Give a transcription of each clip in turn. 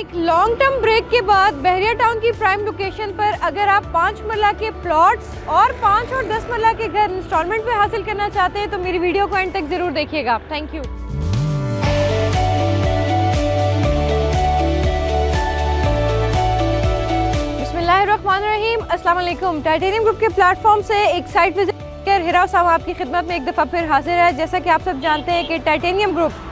एक long term break के बाद बहरिया टाउन की प्राइम लोकेशन पर अगर आप 5 मरला के प्लॉट्स और 5 और 10 मरला के घर इंस्टॉलमेंट पे हासिल करना चाहते हैं तो मेरी वीडियो को एंड तक जरूर देखिएगा। Thank you. बिस्मिल्लाहिर्रहमानिर्रहीम, अस्सलाम वालेकुम। टाइटेनियम ग्रुप के प्लेटफॉर्म से एक साइट विजिट कर हिरा उसामा आपकी खिदमत में एक दफ़ा फिर हाजिर है। जैसा कि आप सब जानते हैं कि टाइटेनियम ग्रुप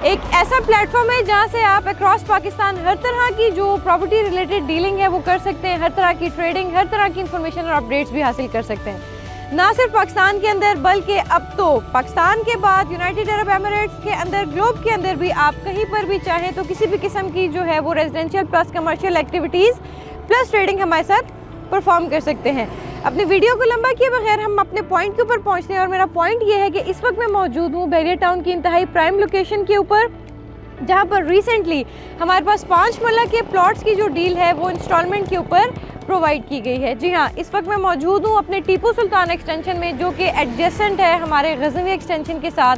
एक ऐसा प्लेटफॉर्म है जहां से आप अक्रॉस पाकिस्तान हर तरह की जो प्रॉपर्टी रिलेटेड डीलिंग है वो कर सकते हैं, हर तरह की ट्रेडिंग, हर तरह की इंफॉर्मेशन और अपडेट्स भी हासिल कर सकते हैं। ना सिर्फ पाकिस्तान के अंदर बल्कि अब तो पाकिस्तान के बाद यूनाइटेड अरब एमिरेट्स के अंदर, ग्लोब के अंदर भी आप कहीं पर भी चाहें तो किसी भी किस्म की जो है वो residential plus commercial activities plus trading हमारे साथ परफॉर्म कर सकते हैं। अपने वीडियो को लंबा किए बगैर हम अपने पॉइंट के ऊपर पहुंचते हैं और मेरा पॉइंट ये है कि इस वक्त मैं मौजूद हूँ बहरिया टाउन की इंतहाई प्राइम लोकेशन के ऊपर, जहाँ पर रिसेंटली हमारे पास 5 मरला के प्लॉट्स की जो डील है वो इंस्टॉलमेंट के ऊपर प्रोवाइड की गई है। जी हाँ, इस वक्त मैं मौजूद हूँ अपने टीपू सुल्तान एक्सटेंशन में जो कि एडजेसेंट है हमारे गजनवी एक्सटेंशन के साथ।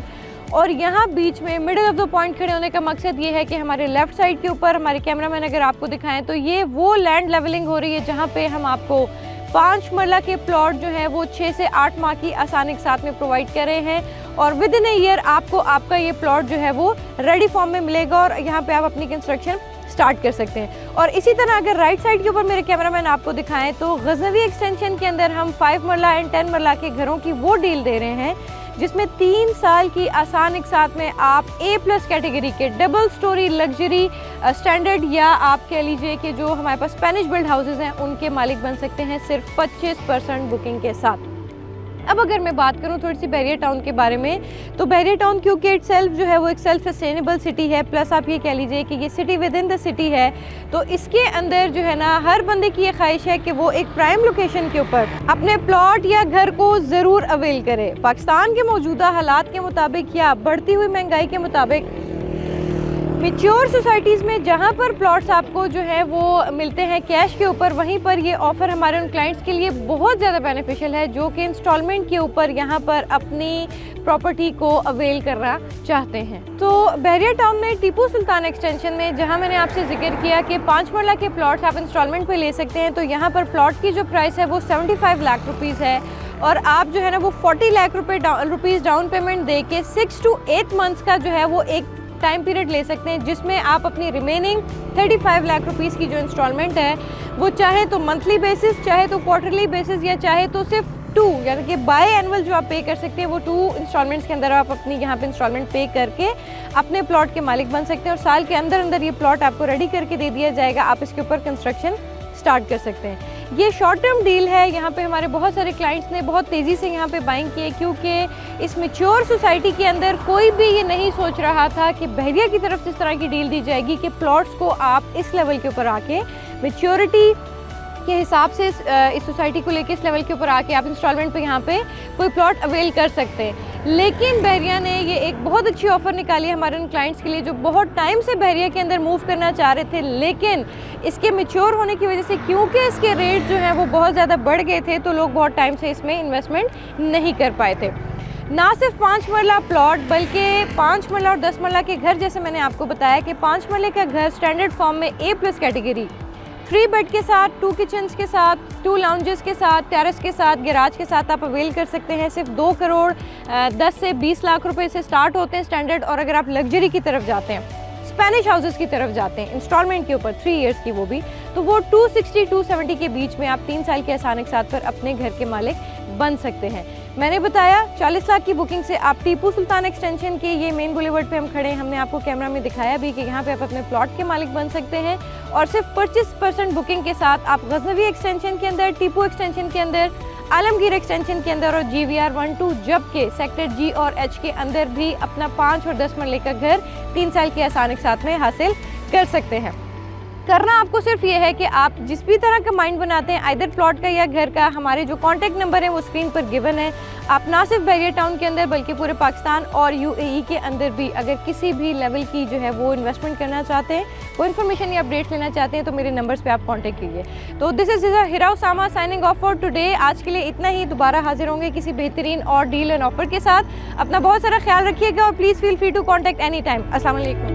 और यहाँ बीच में मिडिल ऑफ द पॉइंट खड़े होने का मकसद ये है कि हमारे लेफ़्ट साइड के ऊपर हमारे कैमरामैन अगर आपको दिखाएं तो ये वो लैंड लेवलिंग हो रही है जहाँ पे हम आपको 5 मरला के प्लॉट जो है वो 6 से 8 माह की आसानी के साथ में प्रोवाइड कर रहे हैं और विद इन ए ईयर आपको आपका ये प्लॉट जो है वो रेडी फॉर्म में मिलेगा और यहाँ पे आप अपनी कंस्ट्रक्शन स्टार्ट कर सकते हैं। और इसी तरह अगर राइट साइड के ऊपर मेरे कैमरामैन आपको दिखाएं तो गजनवी एक्सटेंशन के अंदर हम 5 मरला एंड 10 मरला के घरों की वो डील दे रहे हैं जिसमें 3 साल की आसान एक साथ में आप A+ कैटेगरी के डबल स्टोरी लग्जरी स्टैंडर्ड या आप कह लीजिए कि जो हमारे पास स्पेनिश बिल्ड हाउसेज हैं उनके मालिक बन सकते हैं सिर्फ 25% बुकिंग के साथ। अब अगर मैं बात करूं थोड़ी सी बहरिया टाउन के बारे में तो बहरिया टाउन क्योंकि इट सेल्फ जो है वो एक सेल्फ सस्टेनेबल सिटी है, प्लस आप ये कह लीजिए कि ये city with in the city है, तो इसके अंदर जो है ना हर बंदे की ये ख्वाहिश है कि वो एक प्राइम लोकेशन के ऊपर अपने प्लॉट या घर को ज़रूर अवेल करे। पाकिस्तान के मौजूदा हालात के मुताबिक या बढ़ती हुई महंगाई के मुताबिक मैच्योर सोसाइटीज़ में जहाँ पर प्लॉट्स आपको जो है वो मिलते हैं कैश के ऊपर, वहीं पर ये ऑफ़र हमारे उन क्लाइंट्स के लिए बहुत ज़्यादा बेनिफिशियल है जो कि इंस्टॉलमेंट के ऊपर यहाँ पर अपनी प्रॉपर्टी को अवेल करना चाहते हैं। तो बहरिया टाउन में टीपू सुल्तान एक्सटेंशन में जहाँ मैंने आपसे जिक्र किया कि 5 मरला के प्लॉट्स आप इंस्टॉलमेंट पे ले सकते हैं, तो यहाँ पर प्लॉट की जो प्राइस है वो 75 लाख रुपीज़ है और आप जो है ना वो 40 लाख रुपीज़ डाउन पेमेंट दे के 6 to 8 मंथ्स का जो है वो एक टाइम पीरियड ले सकते हैं जिसमें आप अपनी रिमेनिंग 35 लाख रुपीज़ की जो इंस्टॉलमेंट है वो चाहे तो मंथली बेसिस, चाहे तो क्वार्टरली बेसिस या चाहे तो सिर्फ 2 यानी कि बाय एनुअल जो आप पे कर सकते हैं वो 2 इंस्टॉलमेंट्स के अंदर आप अपनी यहाँ पे इंस्टॉलमेंट पे करके अपने प्लॉट के मालिक बन सकते हैं और साल के अंदर अंदर ये प्लॉट आपको रेडी करके दे दिया जाएगा, आप इसके ऊपर कंस्ट्रक्शन स्टार्ट कर सकते हैं। ये शॉर्ट टर्म डील है, यहाँ पे हमारे बहुत सारे क्लाइंट्स ने बहुत तेज़ी से यहाँ पे बाइंग किए क्योंकि इस मैच्योर सोसाइटी के अंदर कोई भी ये नहीं सोच रहा था कि बहरिया की तरफ से इस तरह की डील दी जाएगी कि प्लॉट्स को आप इस लेवल के ऊपर आके मैच्योरिटी के हिसाब से इस सोसाइटी को लेके इस लेवल के ऊपर आके आप इंस्टॉलमेंट पे यहाँ पे कोई प्लॉट अवेल कर सकते हैं। लेकिन बहरिया ने ये एक बहुत अच्छी ऑफ़र निकाली है हमारे उन क्लाइंट्स के लिए जो बहुत टाइम से बहरिया के अंदर मूव करना चाह रहे थे, लेकिन इसके मैच्योर होने की वजह से क्योंकि इसके रेट जो हैं वो बहुत ज़्यादा बढ़ गए थे तो लोग बहुत टाइम से इसमें इन्वेस्टमेंट नहीं कर पाए थे। ना सिर्फ 5 मरला प्लॉट बल्कि 5 मरला और 10 मरला के घर, जैसे मैंने आपको बताया कि 5 मरले का घर स्टैंडर्ड फॉर्म में A+ कैटेगरी 3 बेड के साथ, 2 किचन्स के साथ, 2 लाउंजेस के साथ, टेरेस के साथ, गैराज के साथ आप अवेल कर सकते हैं। सिर्फ 2 करोड़ 10 से 20 लाख रुपए से स्टार्ट होते हैं स्टैंडर्ड, और अगर आप लग्जरी की तरफ जाते हैं, स्पेनिश हाउसेस की तरफ जाते हैं इंस्टॉलमेंट के ऊपर 3 इयर्स की वो भी, तो वो 260-270 के बीच में आप 3 साल के आसान के साथ पर अपने घर के मालिक बन सकते हैं। मैंने बताया 40 लाख की बुकिंग से आप टीपू सुल्तान एक्सटेंशन के ये मेन बुलेवर्ड पे हम खड़े हैं, हमने आपको कैमरा में दिखाया भी कि यहाँ पे आप अपने प्लॉट के मालिक बन सकते हैं और सिर्फ 25% बुकिंग के साथ आप गजनवी एक्सटेंशन के अंदर, टीपू एक्सटेंशन के अंदर, आलमगीर एक्सटेंशन के अंदर और GVR 1-2 जबकि सेक्टर G और H के अंदर भी अपना 5 और 10 मरले का घर 3 साल के आसान के साथ में हासिल कर सकते हैं। करना आपको सिर्फ ये है कि आप जिस भी तरह का माइंड बनाते हैं आइदर प्लॉट का या घर का, हमारे जो कॉन्टैक्ट नंबर है वो स्क्रीन पर गिवन है। आप ना सिर्फ बहरिया टाउन के अंदर बल्कि पूरे पाकिस्तान और UAE के अंदर भी अगर किसी भी लेवल की जो है वो इन्वेस्टमेंट करना चाहते हैं, कोई इन्फॉर्मेशन या अपडेट्स लेना चाहते हैं तो मेरे नंबर्स पे आप कांटेक्ट कीजिए। तो this is Hira Usama signing off for today. आज के लिए इतना ही, दोबारा हाजिर होंगे किसी बेहतरीन और डील एंड ऑफर के साथ। अपना बहुत सारा ख्याल रखिएगा और please feel free to contact any time. अस्सलाम वालेकुम।